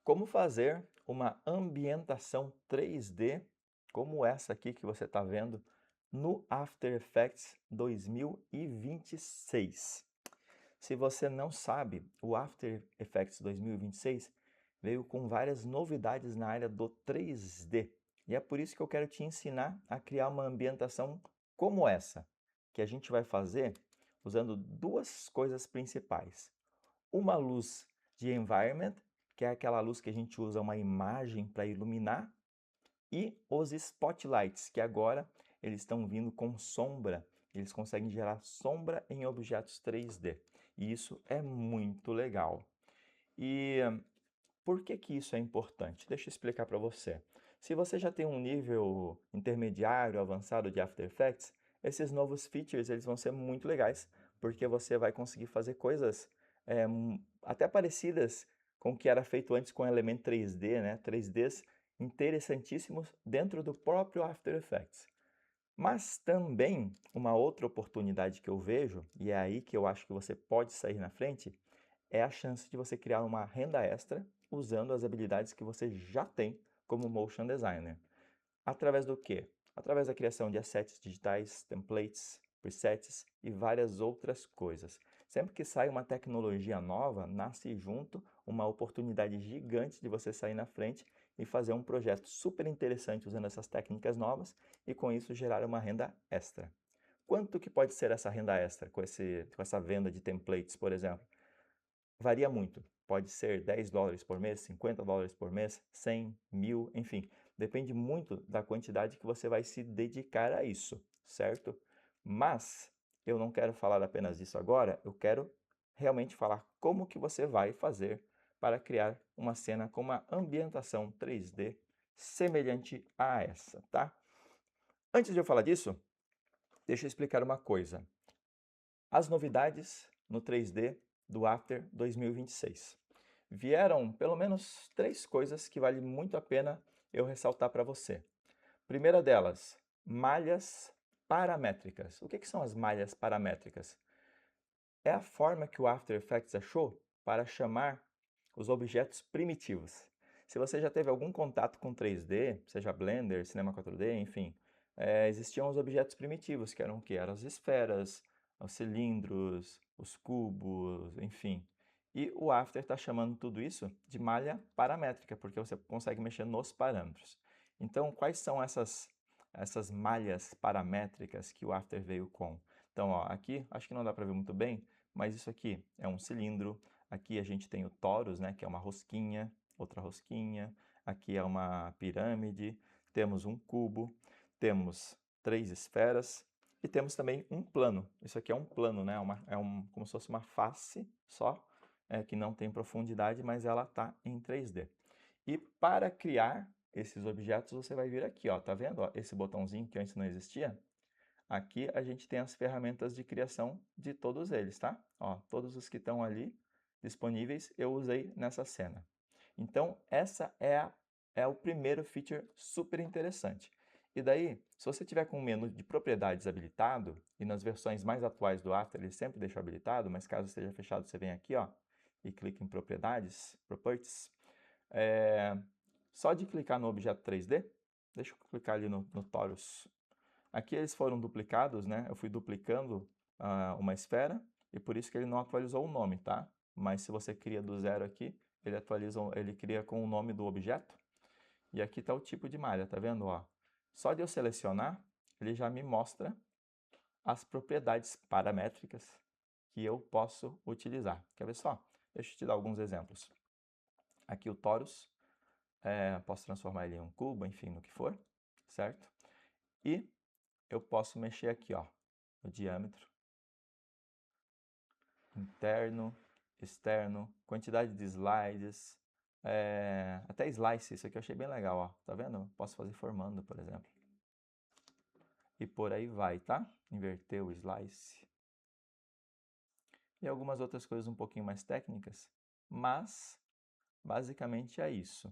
Como fazer uma ambientação 3D como essa aqui que você está vendo no After Effects 2026? Se você não sabe, o After Effects 2026 veio com várias novidades na área do 3D. E é por isso que eu quero te ensinar a criar uma ambientação como essa, que a gente vai fazer usando duas coisas principais. Uma luz de environment, que é aquela luz que a gente usa uma imagem para iluminar, e os spotlights, que agora eles estão vindo com sombra, eles conseguem gerar sombra em objetos 3D. E isso é muito legal. E por que que isso é importante? Deixa eu explicar para você. Se você já tem um nível intermediário, avançado de After Effects, esses novos features eles vão ser muito legais, porque você vai conseguir fazer coisas até parecidas com o que era feito antes com Element 3D, né? 3Ds interessantíssimos dentro do próprio After Effects. Mas também uma outra oportunidade que eu vejo, e é aí que eu acho que você pode sair na frente, é a chance de você criar uma renda extra usando as habilidades que você já tem como motion designer. Através do quê? Através da criação de assets digitais, templates, presets e várias outras coisas. Sempre que sai uma tecnologia nova, nasce junto uma oportunidade gigante de você sair na frente e fazer um projeto super interessante usando essas técnicas novas e com isso gerar uma renda extra. Quanto que pode ser essa renda extra com essa venda de templates, por exemplo? Varia muito. Pode ser $10 por mês, $50 por mês, 100, 1000, enfim. Depende muito da quantidade que você vai se dedicar a isso, certo? Mas eu não quero falar apenas disso agora, eu quero realmente falar como que você vai fazer para criar uma cena com uma ambientação 3D semelhante a essa, tá? Antes de eu falar disso, deixa eu explicar uma coisa. As novidades no 3D do After 2026. Vieram pelo menos três coisas que vale muito a pena eu ressaltar para você. Primeira delas, malhas paramétricas. O que são as malhas paramétricas? É a forma que o After Effects achou para chamar os objetos primitivos. Se você já teve algum contato com 3D, seja Blender, Cinema 4D, enfim, existiam os objetos primitivos, que eram o quê? Eram as esferas, os cilindros, os cubos, enfim. E o After está chamando tudo isso de malha paramétrica, porque você consegue mexer nos parâmetros. Então, quais são essas malhas paramétricas que o After veio com? Então, ó, aqui, acho que não dá para ver muito bem, mas isso aqui é um cilindro, aqui a gente tem o torus, né, que é uma rosquinha, outra rosquinha, aqui é uma pirâmide, temos um cubo, temos três esferas e temos também um plano. Isso aqui é um plano, né, como se fosse uma face só, que não tem profundidade, mas ela está em 3D. E para criar esses objetos, você vai vir aqui, ó, tá vendo? Ó, esse botãozinho que antes não existia? Aqui a gente tem as ferramentas de criação de todos eles, tá? Ó, todos os que estão ali disponíveis eu usei nessa cena. Então, essa é o primeiro feature super interessante. E daí, se você tiver com o menu de propriedades habilitado, e nas versões mais atuais do After ele sempre deixa habilitado, mas caso esteja fechado, você vem aqui, ó, e clica em propriedades, properties. Só de clicar no objeto 3D, deixa eu clicar ali no torus. Aqui eles foram duplicados, né? Eu fui duplicando uma esfera e por isso que ele não atualizou o nome, tá? Mas se você cria do zero aqui, ele cria com o nome do objeto. E aqui está o tipo de malha, tá vendo? Ó, só de eu selecionar, ele já me mostra as propriedades paramétricas que eu posso utilizar. Quer ver só? Deixa eu te dar alguns exemplos. Aqui o torus, posso transformar ele em um cubo, enfim, no que for, certo? E eu posso mexer aqui, ó, o diâmetro, interno, externo, quantidade de slides, até slice, isso aqui eu achei bem legal, ó, tá vendo? Posso fazer formando, por exemplo. E por aí vai, tá? Inverter o slice. E algumas outras coisas um pouquinho mais técnicas, mas basicamente é isso.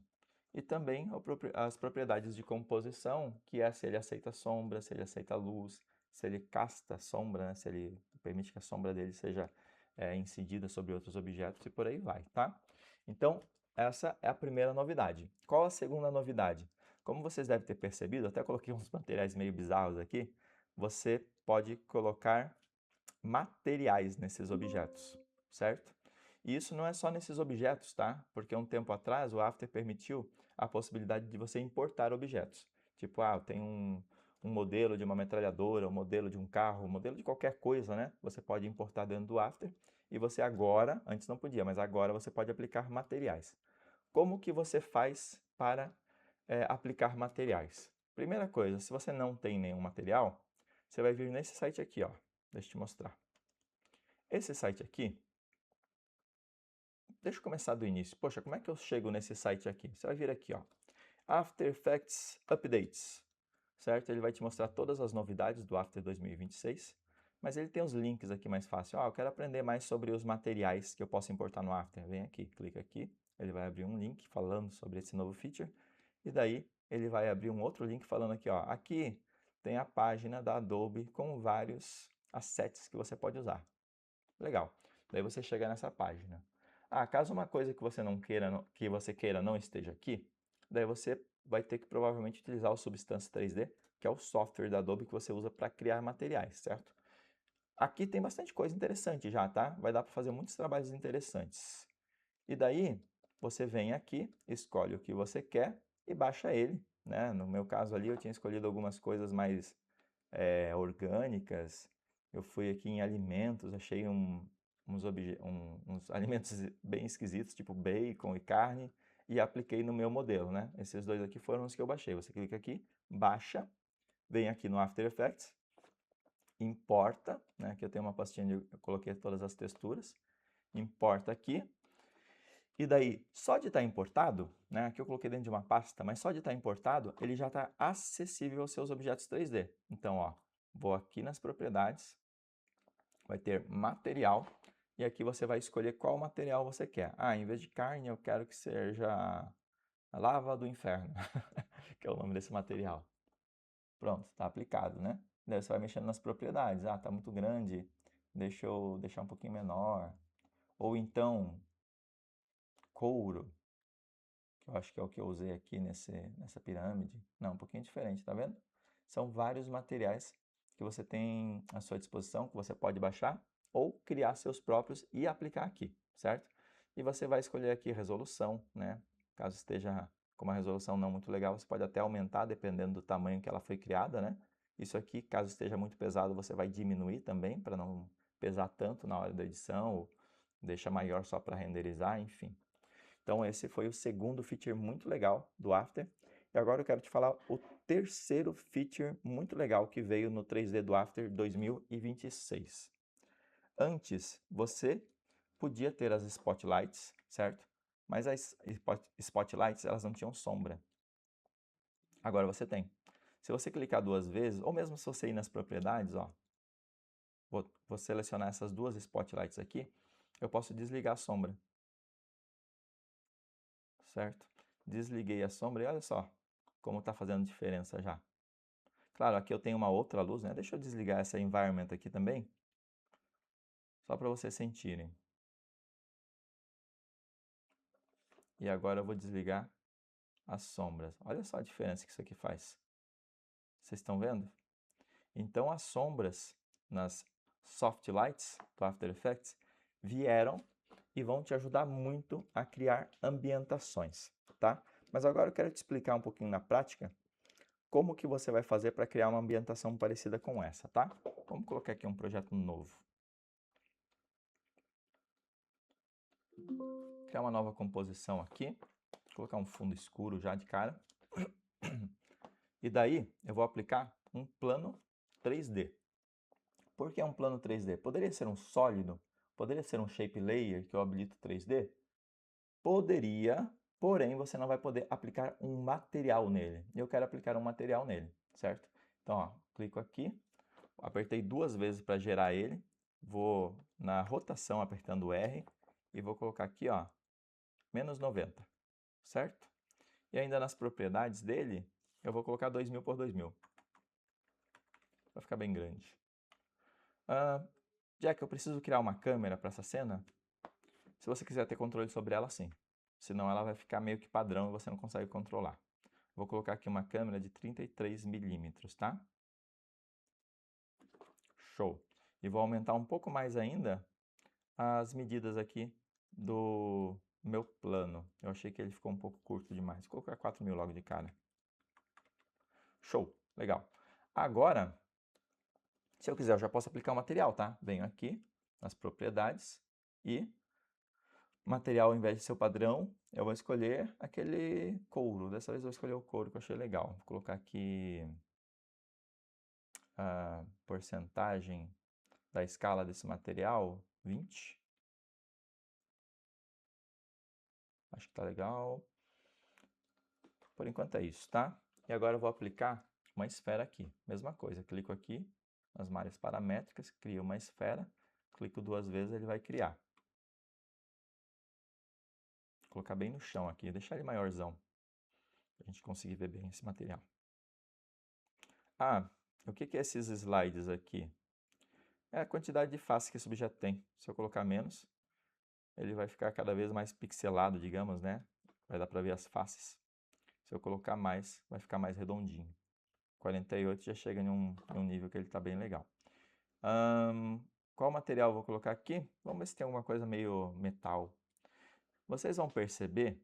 E também as propriedades de composição, que é se ele aceita sombra, se ele aceita luz, se ele casta sombra, né? Se ele permite que a sombra dele seja incidida sobre outros objetos e por aí vai, tá? Então, essa é a primeira novidade. Qual a segunda novidade? Como vocês devem ter percebido, até coloquei uns materiais meio bizarros aqui, você pode colocar materiais nesses objetos, certo? E isso não é só nesses objetos, tá? Porque um tempo atrás o After permitiu a possibilidade de você importar objetos. Tipo, eu tenho um modelo de uma metralhadora, um modelo de um carro, um modelo de qualquer coisa, né? Você pode importar dentro do After e você agora, antes não podia, mas agora você pode aplicar materiais. Como que você faz para aplicar materiais? Primeira coisa, se você não tem nenhum material, você vai vir nesse site aqui, ó. Deixa eu te mostrar. Esse site aqui, deixa eu começar do início. Poxa, como é que eu chego nesse site aqui? Você vai vir aqui, ó. After Effects Updates, certo? Ele vai te mostrar todas as novidades do After 2026, mas ele tem os links aqui mais fácil. Eu quero aprender mais sobre os materiais que eu posso importar no After. Vem aqui, clica aqui, ele vai abrir um link falando sobre esse novo feature, e daí ele vai abrir um outro link falando aqui, ó. Aqui tem a página da Adobe com vários assets que você pode usar. Legal. Daí você chega nessa página. Caso uma coisa que você não queira, que você queira não esteja aqui, daí você vai ter que provavelmente utilizar o Substance 3D, que é o software da Adobe que você usa para criar materiais, certo? Aqui tem bastante coisa interessante já, tá? Vai dar para fazer muitos trabalhos interessantes. E daí, você vem aqui, escolhe o que você quer e baixa ele, né? No meu caso ali, eu tinha escolhido algumas coisas mais orgânicas. Eu fui aqui em alimentos, achei uns alimentos bem esquisitos, tipo bacon e carne, e apliquei no meu modelo, né? Esses dois aqui foram os que eu baixei. Você clica aqui, baixa, vem aqui no After Effects, importa, né? Que eu tenho uma pastinha onde eu coloquei todas as texturas, importa aqui, e daí, só de estar importado, né, aqui eu coloquei dentro de uma pasta, mas só de estar importado, ele já está acessível aos seus objetos 3D. Então, ó, vou aqui nas propriedades, vai ter material, e aqui você vai escolher qual material você quer. Em vez de carne, eu quero que seja a lava do inferno, que é o nome desse material. Pronto, está aplicado, né? Daí você vai mexendo nas propriedades. Está muito grande, deixa eu deixar um pouquinho menor. Ou então, couro, que eu acho que é o que eu usei aqui nessa pirâmide. Não, um pouquinho diferente, tá vendo? São vários materiais que você tem à sua disposição, que você pode baixar ou criar seus próprios e aplicar aqui, certo? E você vai escolher aqui resolução, né? Caso esteja com uma resolução não muito legal, você pode até aumentar dependendo do tamanho que ela foi criada, né? Isso aqui, caso esteja muito pesado, você vai diminuir também para não pesar tanto na hora da edição, ou deixa maior só para renderizar, enfim. Então esse foi o segundo feature muito legal do After. E agora eu quero te falar o terceiro feature muito legal que veio no 3D do After 2026. Antes, você podia ter as spotlights, certo? Mas as spotlights, elas não tinham sombra. Agora você tem. Se você clicar duas vezes, ou mesmo se você ir nas propriedades, ó, vou selecionar essas duas spotlights aqui, eu posso desligar a sombra, certo? Desliguei a sombra e olha só como está fazendo diferença já. Claro, aqui eu tenho uma outra luz, né? Deixa eu desligar essa environment aqui também, só para vocês sentirem. E agora eu vou desligar as sombras. Olha só a diferença que isso aqui faz. Vocês estão vendo? Então as sombras nas soft lights do After Effects vieram e vão te ajudar muito a criar ambientações, tá? Mas agora eu quero te explicar um pouquinho na prática como que você vai fazer para criar uma ambientação parecida com essa, tá? Vamos colocar aqui um projeto novo. Criar uma nova composição aqui. Vou colocar um fundo escuro já de cara. E daí eu vou aplicar um plano 3D. Por que é um plano 3D? Poderia ser um sólido? Poderia ser um shape layer que eu habilito 3D? Poderia, porém você não vai poder aplicar um material nele. Eu quero aplicar um material nele, certo? Então, ó, clico aqui, apertei duas vezes para gerar ele, vou na rotação apertando R e vou colocar aqui, ó, menos 90, certo? E ainda nas propriedades dele, eu vou colocar 2000 por 2000. Vai ficar bem grande. Jack, eu preciso criar uma câmera para essa cena? Se você quiser ter controle sobre ela, sim. senão ela vai ficar meio que padrão e você não consegue controlar. Vou colocar aqui uma câmera de 33 milímetros, tá? Show! E vou aumentar um pouco mais ainda as medidas aqui do meu plano. Eu achei que ele ficou um pouco curto demais. Vou colocar 4.000 logo de cara. Show! Legal. Agora, se eu quiser, eu já posso aplicar o material, tá? Venho aqui nas propriedades e material, ao invés de ser o padrão, eu vou escolher aquele couro. Dessa vez eu vou escolher o couro que eu achei legal. Vou colocar aqui a porcentagem da escala desse material, 20. Acho que tá legal. Por enquanto é isso, tá? E agora eu vou aplicar uma esfera aqui. Mesma coisa, clico aqui nas malhas paramétricas, crio uma esfera, clico 2 vezes, ele vai criar. Vou colocar bem no chão aqui, deixar ele maiorzão, para a gente conseguir ver bem esse material. Ah, o que é esses slides aqui? É a quantidade de faces que esse objeto tem. Se eu colocar menos, ele vai ficar cada vez mais pixelado, digamos, né? Vai dar para ver as faces. Se eu colocar mais, vai ficar mais redondinho. 48 já chega em um nível que ele está bem legal. Qual material eu vou colocar aqui? Vamos ver se tem alguma coisa meio metal. Vocês vão perceber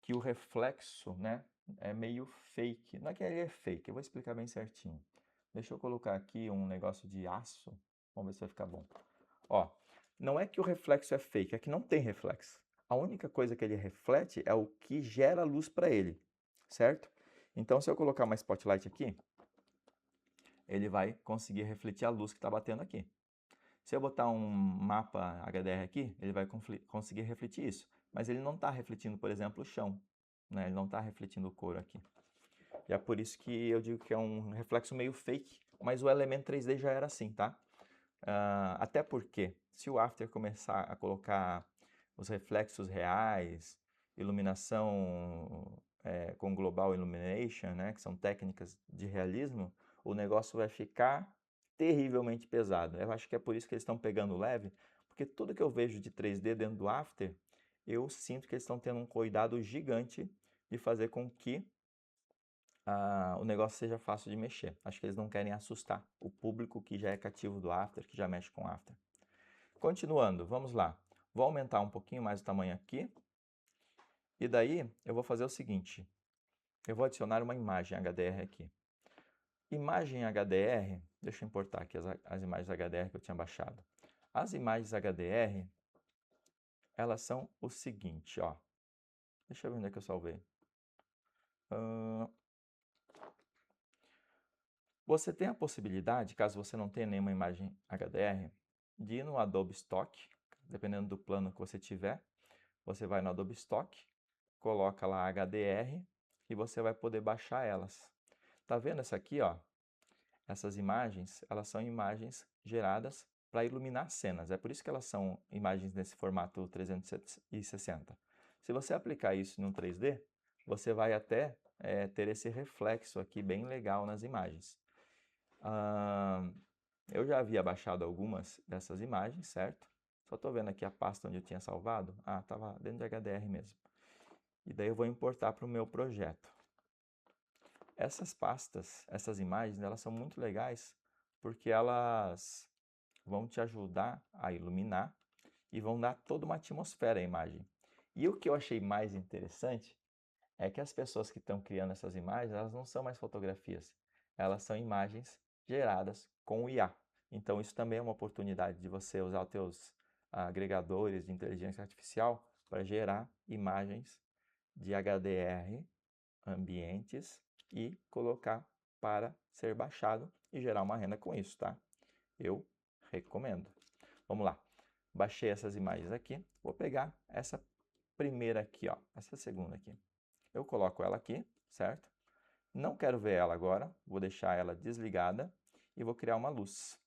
que o reflexo, né, é meio fake. Não é que ele é fake, eu vou explicar bem certinho. Deixa eu colocar aqui um negócio de aço. Vamos ver se vai ficar bom. Ó, não é que o reflexo é fake, é que não tem reflexo. A única coisa que ele reflete é o que gera luz para ele, certo? Então, se eu colocar uma spotlight aqui, ele vai conseguir refletir a luz que está batendo aqui. Se eu botar um mapa HDR aqui, ele vai conseguir refletir isso. Mas ele não está refletindo, por exemplo, o chão, né? Ele não está refletindo o couro aqui. E é por isso que eu digo que é um reflexo meio fake, mas o Element 3D já era assim, tá? Até porque, se o After começar a colocar os reflexos reais, iluminação com Global Illumination, né, que são técnicas de realismo, o negócio vai ficar terrivelmente pesado. Eu acho que é por isso que eles estão pegando leve, porque tudo que eu vejo de 3D dentro do After, eu sinto que eles estão tendo um cuidado gigante de fazer com que o negócio seja fácil de mexer. Acho que eles não querem assustar o público que já é cativo do After, que já mexe com After. Continuando, vamos lá. Vou aumentar um pouquinho mais o tamanho aqui. E daí eu vou fazer o seguinte. Eu vou adicionar uma imagem HDR aqui. Imagem HDR, deixa eu importar aqui as imagens HDR que eu tinha baixado. As imagens HDR, elas são o seguinte, ó. Deixa eu ver onde é que eu salvei. Você tem a possibilidade, caso você não tenha nenhuma imagem HDR, de ir no Adobe Stock, dependendo do plano que você tiver. Você vai no Adobe Stock, coloca lá HDR e você vai poder baixar elas. Tá vendo essa aqui, ó? Essas imagens, elas são imagens geradas para iluminar cenas. É por isso que elas são imagens nesse formato 360. Se você aplicar isso no 3D, você vai até ter esse reflexo aqui bem legal nas imagens. Eu já havia baixado algumas dessas imagens, certo? Só estou vendo aqui a pasta onde eu tinha salvado. Ah, estava dentro de HDR mesmo. E daí eu vou importar para o meu projeto. Essas pastas, essas imagens, elas são muito legais porque elas vão te ajudar a iluminar e vão dar toda uma atmosfera à imagem. E o que eu achei mais interessante é que as pessoas que estão criando essas imagens, elas não são mais fotografias, elas são imagens geradas com o IA. Então isso também é uma oportunidade de você usar os teus agregadores de inteligência artificial para gerar imagens de HDR, ambientes e colocar para ser baixado e gerar uma renda com isso, tá? Eu recomendo. Vamos lá. Baixei essas imagens aqui. Vou pegar essa primeira aqui, ó, essa segunda aqui. Eu coloco ela aqui, certo? Não quero ver ela agora, vou deixar ela desligada e vou criar uma luz.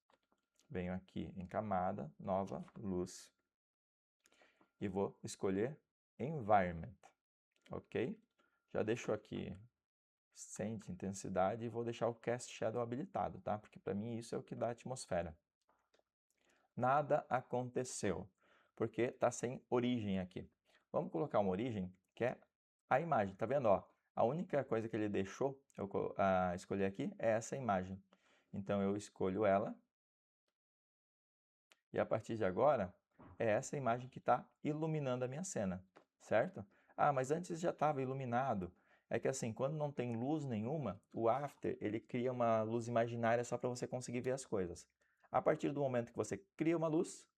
Venho aqui em camada, nova, luz. E vou escolher Environment, ok? Já deixo aqui sem intensidade e vou deixar o Cast Shadow habilitado, tá? Porque para mim isso é o que dá atmosfera. Nada aconteceu, porque está sem origem aqui. Vamos colocar uma origem, que é a imagem. Tá vendo, ó? A única coisa que ele deixou eu escolher aqui é essa imagem. Então, eu escolho ela. E a partir de agora, é essa imagem que está iluminando a minha cena, certo? Ah, mas antes já estava iluminado. É que assim, quando não tem luz nenhuma, o After, ele cria uma luz imaginária só para você conseguir ver as coisas. A partir do momento que você cria uma luz,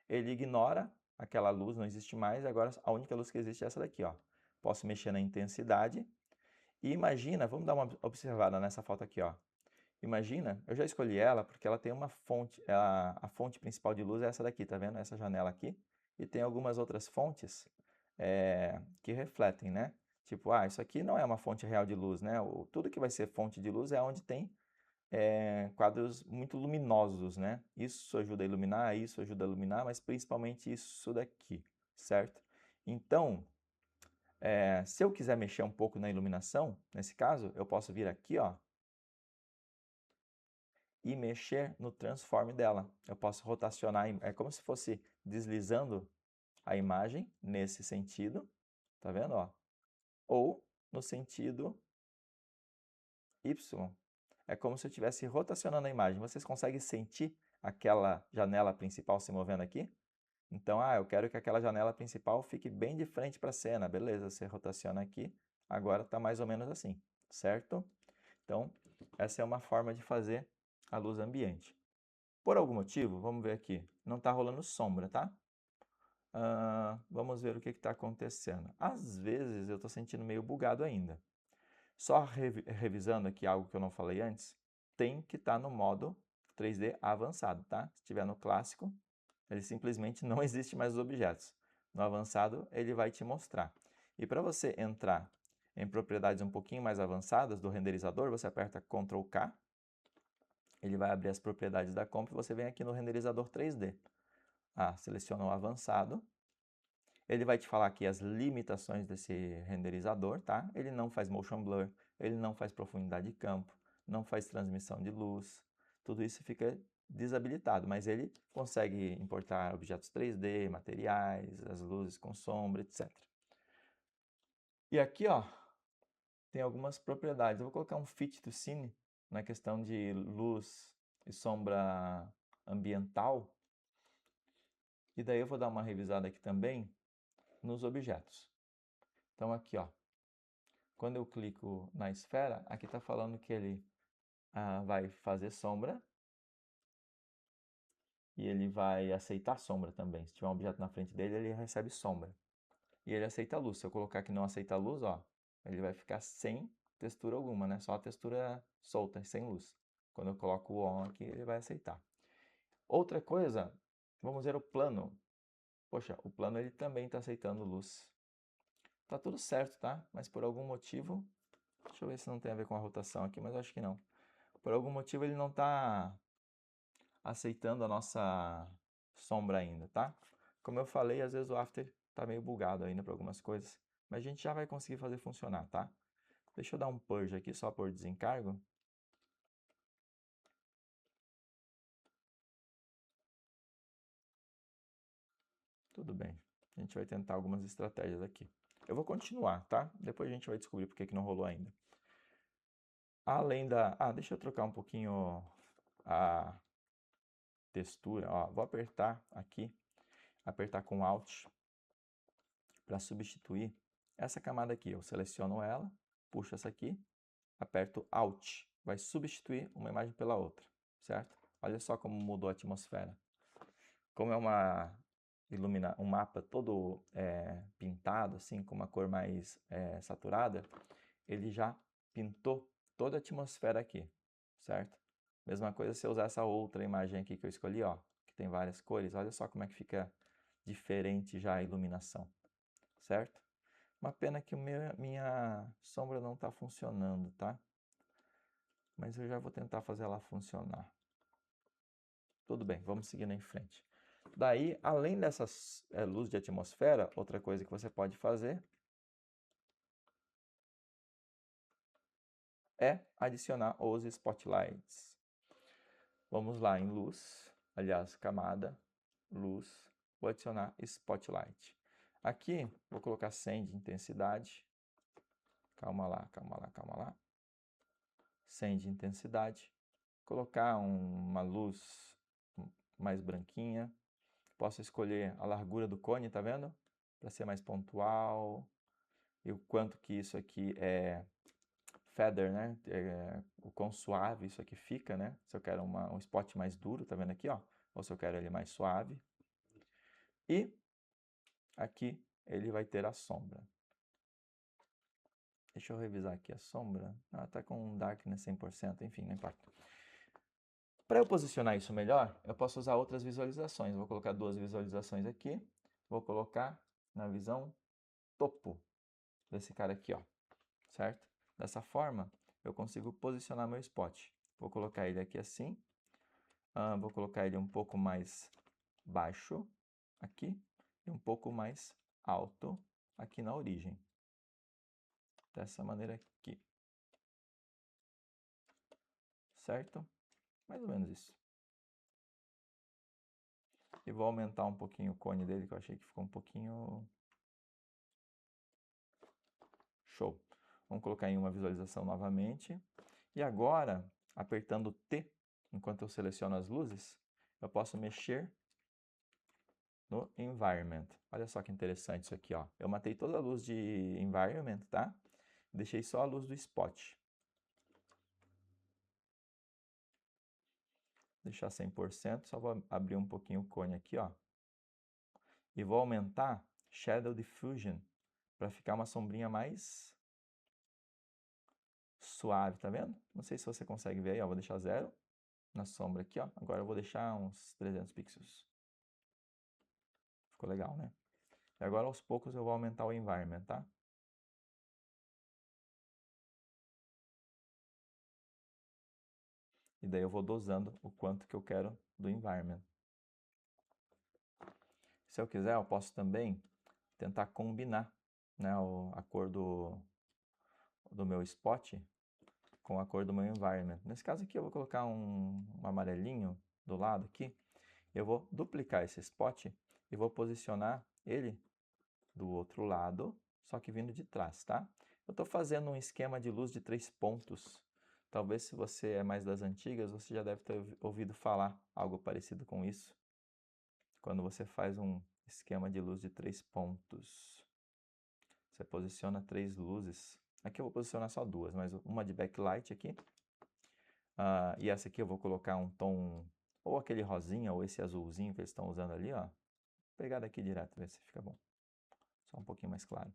ele ignora aquela luz, não existe mais, agora a única luz que existe é essa daqui, ó. Posso mexer na intensidade e imagina, vamos dar uma observada nessa foto aqui, ó. Imagina, eu já escolhi ela porque ela tem uma fonte, a fonte principal de luz é essa daqui, tá vendo? Essa janela aqui. E tem algumas outras fontes que refletem, né? Tipo, isso aqui não é uma fonte real de luz, né? Tudo que vai ser fonte de luz é onde tem quadros muito luminosos, né? Isso ajuda a iluminar, isso ajuda a iluminar, mas principalmente isso daqui, certo? Então, se eu quiser mexer um pouco na iluminação, nesse caso, eu posso vir aqui, ó, e mexer no transform dela. Eu posso rotacionar, é como se fosse deslizando a imagem nesse sentido, tá vendo, ó? Ou no sentido Y. É como se eu estivesse rotacionando a imagem. Vocês conseguem sentir aquela janela principal se movendo aqui? Então, eu quero que aquela janela principal fique bem de frente para a cena. Beleza, você rotaciona aqui, agora está mais ou menos assim, certo? Então, essa é uma forma de fazer a luz ambiente. Por algum motivo, vamos ver aqui, não está rolando sombra, tá? Vamos ver o que está acontecendo. Às vezes eu estou sentindo meio bugado ainda. Só revisando aqui algo que eu não falei antes, tem que estar no modo 3D avançado, tá? Se estiver no clássico, ele simplesmente não existe mais os objetos. No avançado, ele vai te mostrar. E para você entrar em propriedades um pouquinho mais avançadas do renderizador, você aperta Ctrl K, ele vai abrir as propriedades da comp e você vem aqui no renderizador 3D. Seleciona o avançado. Ele vai te falar aqui as limitações desse renderizador, tá? Ele não faz motion blur, ele não faz profundidade de campo, não faz transmissão de luz. Tudo isso fica desabilitado, mas ele consegue importar objetos 3D, materiais, as luzes com sombra, etc. E aqui, ó, tem algumas propriedades. Eu vou colocar um fit to scene na questão de luz e sombra ambiental. E daí eu vou dar uma revisada aqui também nos objetos. Então aqui, ó, quando eu clico na esfera, aqui está falando que ele vai fazer sombra e ele vai aceitar sombra também. Se tiver um objeto na frente dele, ele recebe sombra. E ele aceita luz. Se eu colocar que não aceita luz, ó, ele vai ficar sem textura alguma, né? Só a textura solta, sem luz. Quando eu coloco o on aqui, ele vai aceitar. Outra coisa, vamos ver o plano. Poxa, o plano ele também está aceitando luz. Tá tudo certo, tá? Mas por algum motivo, deixa eu ver se não tem a ver com a rotação aqui, mas eu acho que não. Por algum motivo ele não está aceitando a nossa sombra ainda, tá? Como eu falei, às vezes o After tá meio bugado ainda para algumas coisas, mas a gente já vai conseguir fazer funcionar, tá? Deixa eu dar um purge aqui só por desencargo. Tudo bem. A gente vai tentar algumas estratégias aqui. Eu vou continuar, tá? Depois a gente vai descobrir por que não rolou ainda. Além da... deixa eu trocar um pouquinho a textura. Ó, vou apertar aqui, apertar com Alt para substituir essa camada aqui. Eu seleciono ela, puxo essa aqui, aperto Alt. Vai substituir uma imagem pela outra, certo? Olha só como mudou a atmosfera. Como é um mapa todo pintado, assim, com uma cor mais saturada, ele já pintou toda a atmosfera aqui, certo? Mesma coisa se eu usar essa outra imagem aqui que eu escolhi, ó, que tem várias cores, olha só como é que fica diferente já a iluminação, certo? Uma pena que minha sombra não está funcionando, tá? Mas eu já vou tentar fazer ela funcionar. Tudo bem, vamos seguindo em frente. Daí, além dessas luz de atmosfera, outra coisa que você pode fazer é adicionar os spotlights. Vamos lá em luz, aliás, camada, luz, vou adicionar spotlight. Aqui, vou colocar 100 de intensidade. Calma lá, calma lá, calma lá. 100 de intensidade. Colocar uma luz mais branquinha. Posso escolher a largura do cone, tá vendo? Para ser mais pontual. E o quanto que isso aqui é feather, né? O quão suave isso aqui fica, né? Se eu quero um spot mais duro, tá vendo aqui, ó? Ou se eu quero ele mais suave. E aqui ele vai ter a sombra. Deixa eu revisar aqui a sombra. Ah, tá com um darkness 100%, enfim, não importa. Para eu posicionar isso melhor, eu posso usar outras visualizações. Vou colocar 2 visualizações aqui. Vou colocar na visão topo desse cara aqui, ó. Certo? Dessa forma, eu consigo posicionar meu spot. Vou colocar ele aqui assim. Vou colocar ele um pouco mais baixo aqui e um pouco mais alto aqui na origem. Dessa maneira aqui. Certo? Mais ou menos isso. E vou aumentar um pouquinho o cone dele, que eu achei que ficou um pouquinho... Show! Vamos colocar em uma visualização novamente. E agora, apertando T, enquanto eu seleciono as luzes, eu posso mexer no Environment. Olha só que interessante isso aqui, ó. Eu matei toda a luz de Environment, tá? Deixei só a luz do Spot. Deixar 100%, só vou abrir um pouquinho o cone aqui, ó. E vou aumentar Shadow Diffusion para ficar uma sombrinha mais suave, tá vendo? Não sei se você consegue ver aí, ó. Vou deixar 0 na sombra aqui, ó. Agora eu vou deixar uns 300 pixels. Ficou legal, né? E agora aos poucos eu vou aumentar o Environment, tá? E daí eu vou dosando o quanto que eu quero do Environment. Se eu quiser, eu posso também tentar combinar, né, a cor do meu spot com a cor do meu environment. Nesse caso aqui eu vou colocar um amarelinho do lado aqui. Eu vou duplicar esse spot e vou posicionar ele do outro lado, só que vindo de trás, tá? Eu estou fazendo um esquema de luz de 3 pontos. Talvez se você é mais das antigas, você já deve ter ouvido falar algo parecido com isso. Quando você faz um esquema de luz de 3 pontos. Você posiciona 3 luzes. Aqui eu vou posicionar só 2, mas uma de backlight aqui. E essa aqui eu vou colocar um tom, ou aquele rosinha, ou esse azulzinho que eles estão usando ali, ó. Vou pegar daqui direto, ver se fica bom. Só um pouquinho mais claro.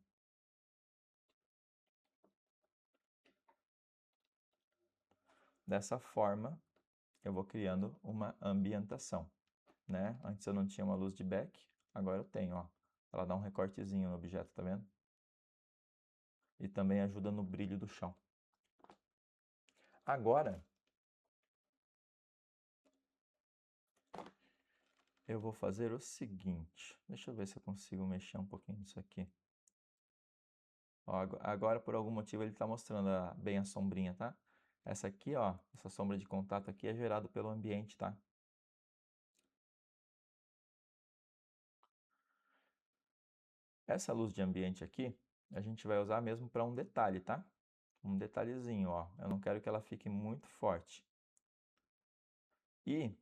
Dessa forma, eu vou criando uma ambientação, né? Antes eu não tinha uma luz de back, agora eu tenho, ó. Ela dá um recortezinho no objeto, tá vendo? E também ajuda no brilho do chão. Agora, eu vou fazer o seguinte. Deixa eu ver se eu consigo mexer um pouquinho nisso aqui. Ó, agora, por algum motivo, ele está mostrando bem a sombrinha, tá? Essa aqui, ó, essa sombra de contato aqui é gerada pelo ambiente, tá? Essa luz de ambiente aqui, a gente vai usar mesmo para um detalhe, tá? Um detalhezinho, ó. Eu não quero que ela fique muito forte. E,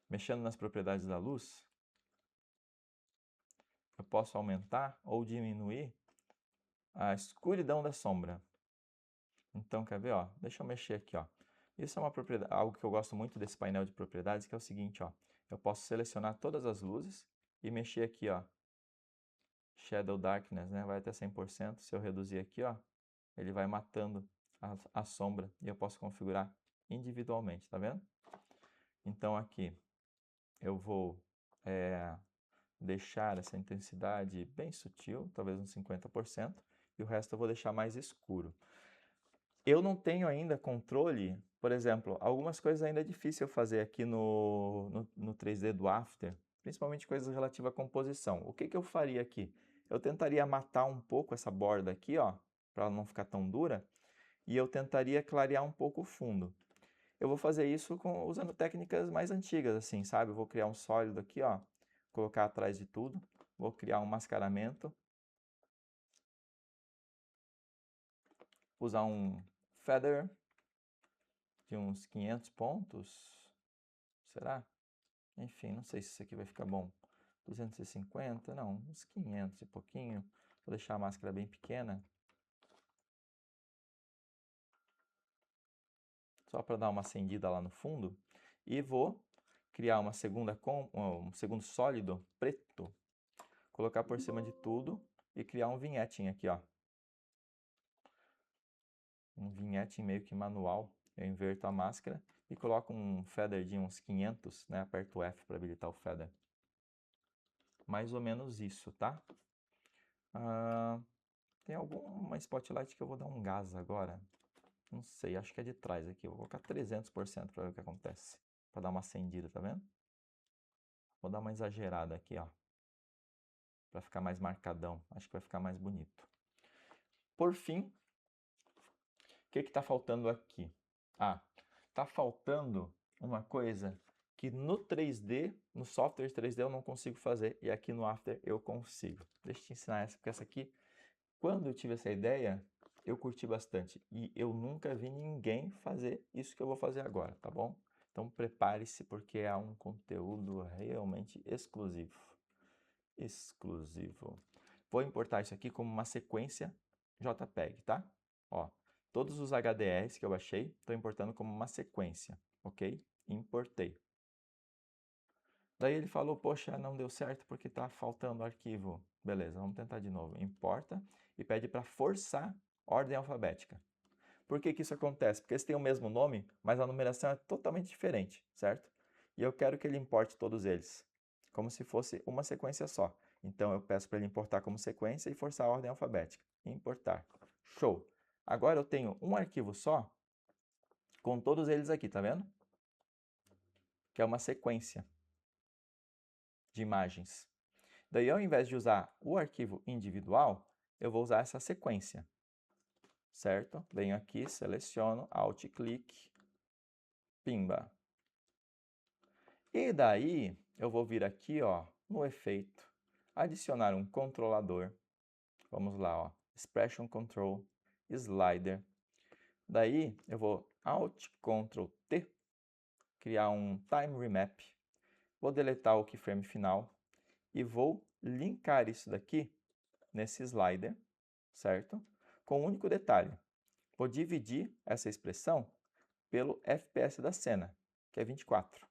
mexendo nas propriedades da luz, eu posso aumentar ou diminuir a escuridão da sombra. Então, quer ver, ó? Deixa eu mexer aqui, ó. Isso é uma propriedade, algo que eu gosto muito desse painel de propriedades, que é o seguinte, ó. Eu posso selecionar todas as luzes e mexer aqui, ó. Shadow Darkness, né? Vai até 100%. Se eu reduzir aqui, ó, ele vai matando a sombra e eu posso configurar individualmente, tá vendo? Então aqui eu vou deixar essa intensidade bem sutil, talvez uns 50%, e o resto eu vou deixar mais escuro. Eu não tenho ainda controle, por exemplo, algumas coisas ainda é difícil eu fazer aqui no 3D do After, principalmente coisas relativas à composição. O que que eu faria aqui? Eu tentaria matar um pouco essa borda aqui, ó, para ela não ficar tão dura, e eu tentaria clarear um pouco o fundo. eu vou fazer isso usando técnicas mais antigas, assim, sabe? Eu vou criar um sólido aqui, ó, colocar atrás de tudo, vou criar um mascaramento, usar um feather de uns 500 pontos, será? Enfim, não sei se isso aqui vai ficar bom. 250, não, uns 500 e pouquinho. Vou deixar a máscara bem pequena. Só para dar uma acendida lá no fundo. E vou criar um segundo sólido preto. Colocar por cima de tudo e criar um vinhetinho aqui, ó. Um vinhetinho meio que manual. Eu inverto a máscara e coloco um feather de uns 500, né? Aperto o F para habilitar o feather. Mais ou menos isso, tá? Tem alguma spotlight que eu vou dar um gás agora. Não sei, acho que é de trás aqui. Eu vou colocar 300% para ver o que acontece. Para dar uma acendida, tá vendo? Vou dar uma exagerada aqui, ó. Para ficar mais marcadão. Acho que vai ficar mais bonito. Por fim, o que está faltando aqui? Ah, está faltando uma coisa que no 3D, no software 3D eu não consigo fazer. E aqui no After eu consigo. Deixa eu te ensinar essa, porque essa aqui, quando eu tive essa ideia, eu curti bastante. E eu nunca vi ninguém fazer isso que eu vou fazer agora, tá bom? Então prepare-se, porque é um conteúdo realmente exclusivo. Exclusivo. Vou importar isso aqui como uma sequência JPEG, tá? Ó, todos os HDRs que eu baixei, estou importando como uma sequência, ok? Importei. Daí ele falou, poxa, não deu certo porque está faltando arquivo. Beleza, vamos tentar de novo. Importa e pede para forçar ordem alfabética. Por que que isso acontece? Porque eles têm o mesmo nome, mas a numeração é totalmente diferente, certo? E eu quero que ele importe todos eles, como se fosse uma sequência só. Então eu peço para ele importar como sequência e forçar a ordem alfabética. Importar. Show! Agora eu tenho um arquivo só com todos eles aqui, tá vendo? Que é uma sequência de imagens. Daí, ao invés de usar o arquivo individual, eu vou usar essa sequência, certo? Venho aqui, seleciono, Alt-clique, pimba. E daí, eu vou vir aqui, ó, no efeito, adicionar um controlador. Vamos lá, ó, Expression Control, Slider. Daí, eu vou Alt-Ctrl-T, criar um Time Remap. Vou deletar o keyframe final e vou linkar isso daqui nesse slider, certo? Com um único detalhe. Vou dividir essa expressão pelo FPS da cena, que é 24.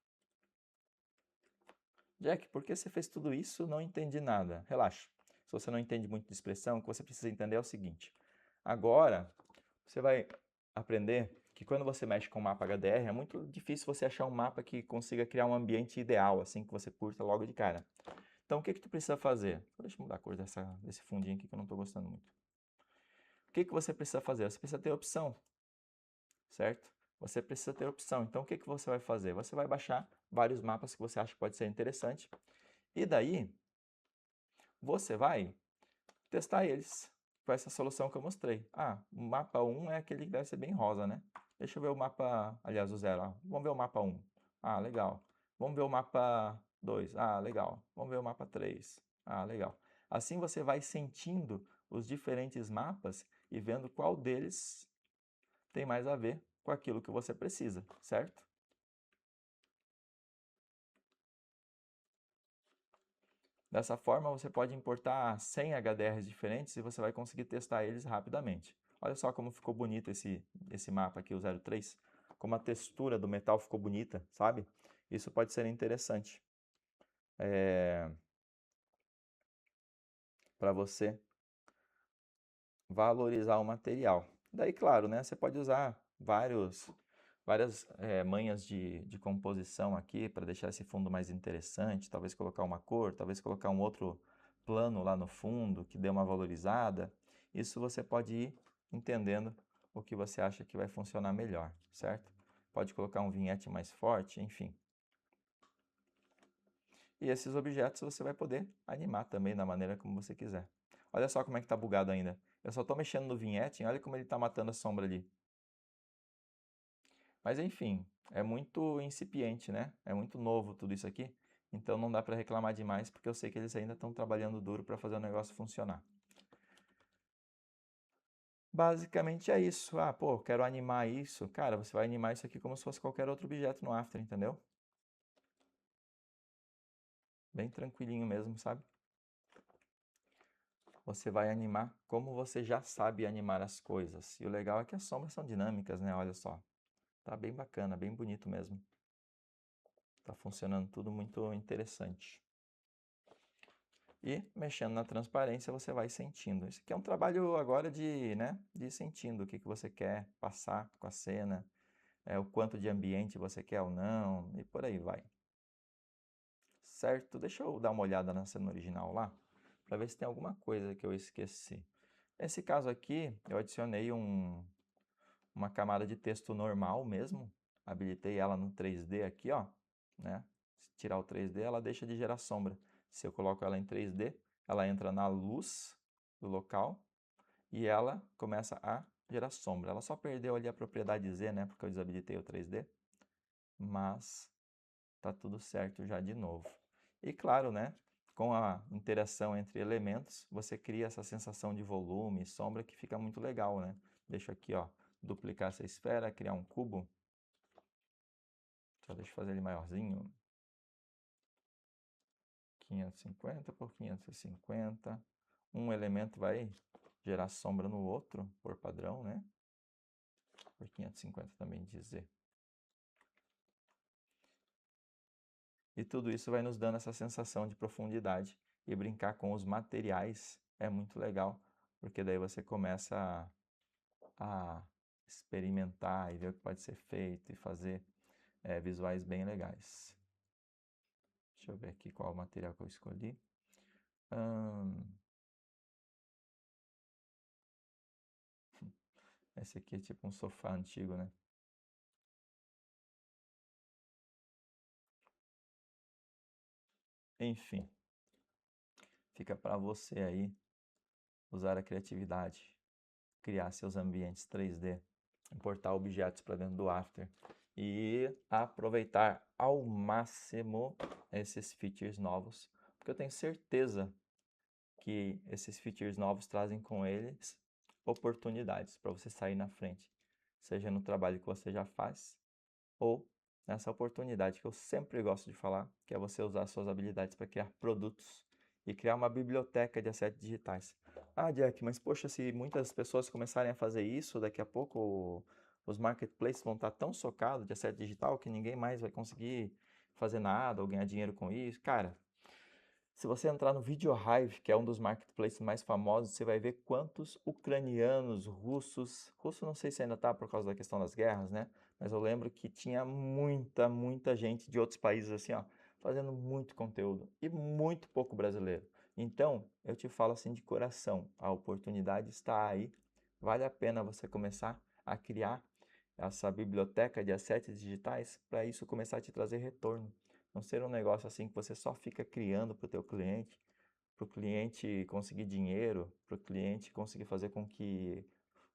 Jack, por que você fez tudo isso? Não entendi nada. Relaxa. Se você não entende muito de expressão, o que você precisa entender é o seguinte. Agora, você vai aprender que quando você mexe com o mapa HDR, é muito difícil você achar um mapa que consiga criar um ambiente ideal, assim, que você curta logo de cara. Então, o que tu precisa fazer? Deixa eu mudar a cor desse fundinho aqui que eu não estou gostando muito. O que você precisa fazer? Você precisa ter opção, certo? Você precisa ter opção. Então, o que você vai fazer? Você vai baixar vários mapas que você acha que pode ser interessante. E daí, você vai testar eles com essa solução que eu mostrei. Ah, o mapa 1 é aquele que deve ser bem rosa, né? Deixa eu ver o mapa, aliás, o 0. Ó. Vamos ver o mapa 1. Ah, legal. Vamos ver o mapa 2. Ah, legal. Vamos ver o mapa 3. Ah, legal. Assim você vai sentindo os diferentes mapas e vendo qual deles tem mais a ver com aquilo que você precisa, certo? Dessa forma, você pode importar 100 HDRs diferentes e você vai conseguir testar eles rapidamente. Olha só como ficou bonito esse mapa aqui, o 03. Como a textura do metal ficou bonita, sabe? Isso pode ser interessante para você valorizar o material. Daí, claro, né, você pode usar várias manhas de composição aqui para deixar esse fundo mais interessante, talvez colocar uma cor, talvez colocar um outro plano lá no fundo que dê uma valorizada. Isso você pode ir entendendo o que você acha que vai funcionar melhor, certo? Pode colocar um vinhete mais forte, enfim. E esses objetos você vai poder animar também da maneira como você quiser. Olha só como é que está bugado ainda. Eu só estou mexendo no vinhete, olha como ele está matando a sombra ali. Mas enfim, é muito incipiente, né? É muito novo tudo isso aqui. Então não dá para reclamar demais, porque eu sei que eles ainda estão trabalhando duro para fazer o negócio funcionar. Basicamente é isso. Ah, pô, quero animar isso. Cara, você vai animar isso aqui como se fosse qualquer outro objeto no After, entendeu? Bem tranquilinho mesmo, sabe? Você vai animar como você já sabe animar as coisas. E o legal é que as sombras são dinâmicas, né? Olha só. Tá bem bacana, bem bonito mesmo. Tá funcionando tudo muito interessante. E mexendo na transparência, você vai sentindo. Isso aqui é um trabalho agora de, né, de ir sentindo o que você quer passar com a cena, o quanto de ambiente você quer ou não, e por aí vai. Certo? Deixa eu dar uma olhada na cena original lá, para ver se tem alguma coisa que eu esqueci. Nesse caso aqui, eu adicionei uma camada de texto normal mesmo, habilitei ela no 3D aqui, ó, né? Se tirar o 3D, ela deixa de gerar sombra. Se eu coloco ela em 3D, ela entra na luz do local e ela começa a gerar sombra. Ela só perdeu ali a propriedade Z, né? Porque eu desabilitei o 3D, mas tá tudo certo já de novo. E claro, né? Com a interação entre elementos, você cria essa sensação de volume e sombra que fica muito legal, né? Deixa aqui, ó, duplicar essa esfera, criar um cubo. Só deixa eu fazer ele maiorzinho. 550 por 550. Um elemento vai gerar sombra no outro, por padrão, né? Por 550 também dizer. E tudo isso vai nos dando essa sensação de profundidade. E brincar com os materiais é muito legal, porque daí você começa a experimentar e ver o que pode ser feito e fazer visuais bem legais. Deixa eu ver aqui qual o material que eu escolhi. Esse aqui é tipo um sofá antigo, né? Enfim, fica para você aí usar a criatividade, criar seus ambientes 3D, importar objetos para dentro do After e aproveitar ao máximo esses features novos, porque eu tenho certeza que esses features novos trazem com eles oportunidades para você sair na frente, seja no trabalho que você já faz ou nessa oportunidade que eu sempre gosto de falar, que é você usar suas habilidades para criar produtos e criar uma biblioteca de assets digitais. Ah, Jack, mas poxa, se muitas pessoas começarem a fazer isso, daqui a pouco os marketplaces vão estar tão socados de asset digital que ninguém mais vai conseguir fazer nada ou ganhar dinheiro com isso. Cara, se você entrar no VideoHive, que é um dos marketplaces mais famosos, você vai ver quantos ucranianos, russos não sei se ainda está por causa da questão das guerras, né? Mas eu lembro que tinha muita gente de outros países assim, ó, fazendo muito conteúdo e muito pouco brasileiro. Então, eu te falo assim de coração, a oportunidade está aí. Vale a pena você começar a criar essa biblioteca de assets digitais para isso começar a te trazer retorno. Não ser um negócio assim que você só fica criando para o teu cliente, para o cliente conseguir dinheiro, para o cliente conseguir fazer com que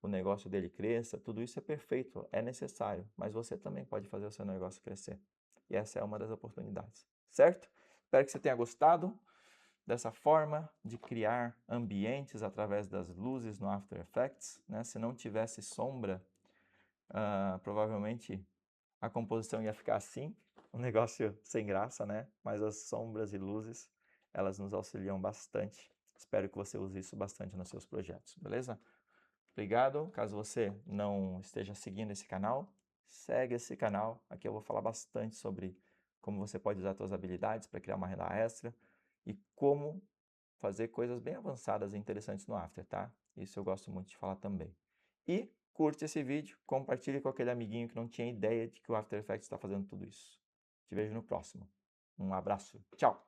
o negócio dele cresça. Tudo isso é perfeito, é necessário, mas você também pode fazer o seu negócio crescer. E essa é uma das oportunidades, certo? Espero que você tenha gostado dessa forma de criar ambientes através das luzes no After Effects, né? Se não tivesse sombra, provavelmente a composição ia ficar assim, um negócio sem graça, né? Mas as sombras e luzes, elas nos auxiliam bastante. Espero que você use isso bastante nos seus projetos, beleza? Obrigado. Caso você não esteja seguindo esse canal, segue esse canal. Aqui eu vou falar bastante sobre como você pode usar suas habilidades para criar uma renda extra e como fazer coisas bem avançadas e interessantes no After, tá? Isso eu gosto muito de falar também. E curte esse vídeo, compartilhe com aquele amiguinho que não tinha ideia de que o After Effects está fazendo tudo isso. Te vejo no próximo. Um abraço. Tchau!